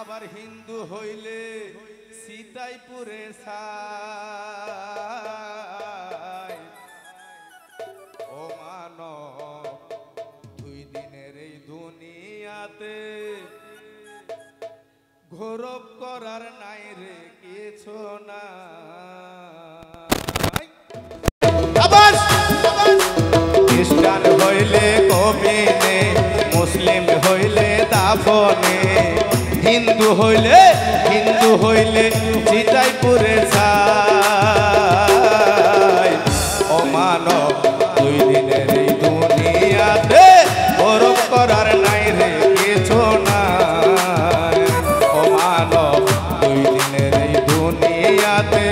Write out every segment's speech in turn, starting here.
আবার হিন্দু হইলে সীতাইপুরে ছাই। ও মানব দুই দিনের এই দুনিয়াতে গৌরব করার নাই রে কিছু না। খ্রিস্টান হইলে কবিনে, মুসলিম হইলে দাফনে, হিন্দু হইলে সীতাইপুরে ছাই। ও মানব দুই দিনের এই দুনিয়াতে গৌরব করার নাই রে কিছু না। ও মানব দুই দিনের এই দুনিয়াতে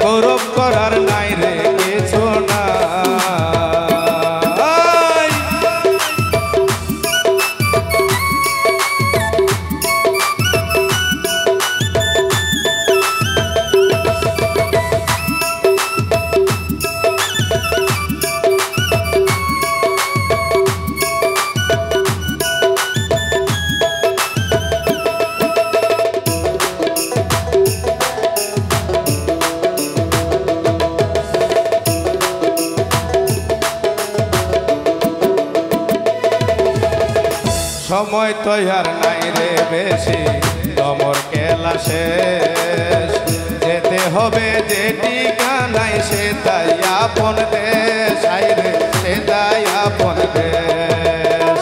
গৌরব করার নাই রে কিছু না। সময় তো আর নাই রে বেশি, তোমার খেলা শেষ। যেতে হবে যে ঠিকানায় সেটাই আপন দেশ, আইরে সেটাই আপন দেশ।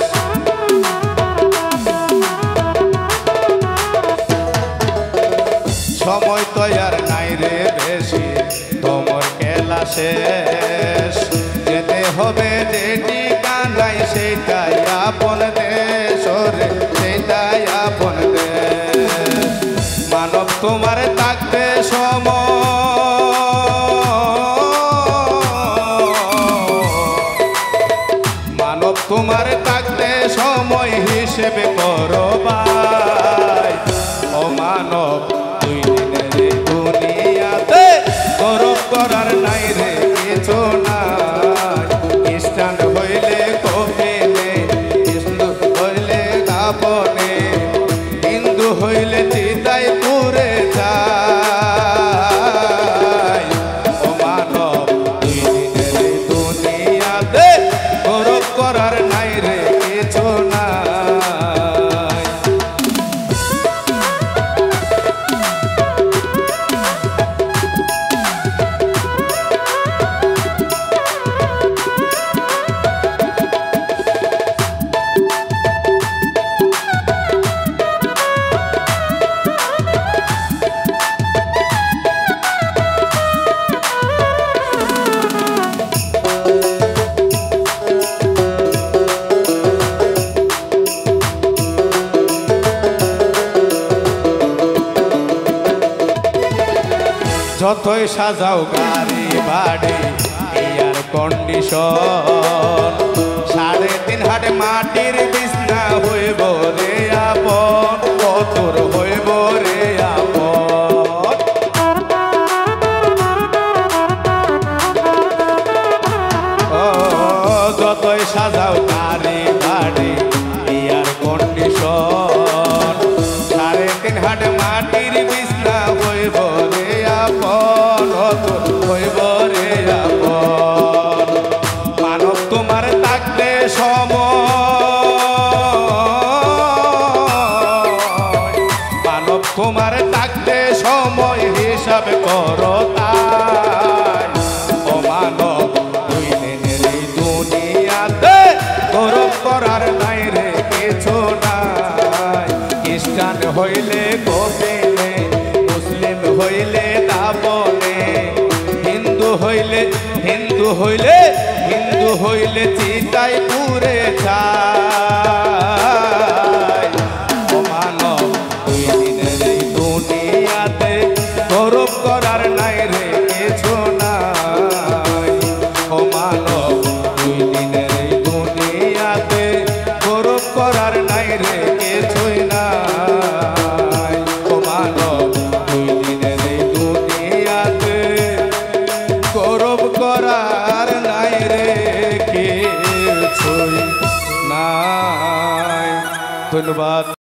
সময় তো আর নাই রে বেশি, তোমার খেলা শেষ। যেতে হবে যে ঠিকানায় সেটাই আপন দেশ, সেটাই আপন দেশ। মানব তোমার থাকতে মানব তোমার থাকতে সময় হিসেবে করো ভাই। ও মানব দুই দিনের দুনিয়াতে গৌরব করার নাই রে কিছু নাই। খ্রিস্টান হইলে কবিনে, হিন্দু হইলে দাফনে, হিন্দু হইলে সীতাইপুরে ছাই। ও মানব দুই দিনের দুনিয়াতে গৌরব করার নাই রে কিছু নাই। যতই সাজাও গাড়ি বাড়ি এয়ার কন্ডিশন, 3.5 হাট মাটির বিছনা হইব রে আপন, কতর হইব রে আপন। যতই সাজাও গাড়ি বাড়ি এয়ার কন্ডিশন, 3.5 হাট মাটির বিছনা হইব রে আপন, হইব রে আপন। মানব তোমার থাকতে মানব তোমার থাকতে সময় হিসাব করো তাই। ও মানব দুই দিনের এই দুনিয়াতে গৌরব করার নাই রে কিছু নাই। খ্রিস্টান হইলে কবিনে, মুসলিম হইলে দাফনে, হিন্দু হইলে সীতাইপুরে ছাই। ও মানব দুই দিনের এই দুনিয়াতে গৌরব করার নাই রে কিছু নাই। ও মানব দুই দিনের এই দুনিয়াতে গৌরব করার নাই রে কিছুই নাই। ও মানব দুই দিনের এই দুনিয়াতে গৌরব করার নাই রে কিছুই নাই। ধন্যবাদ।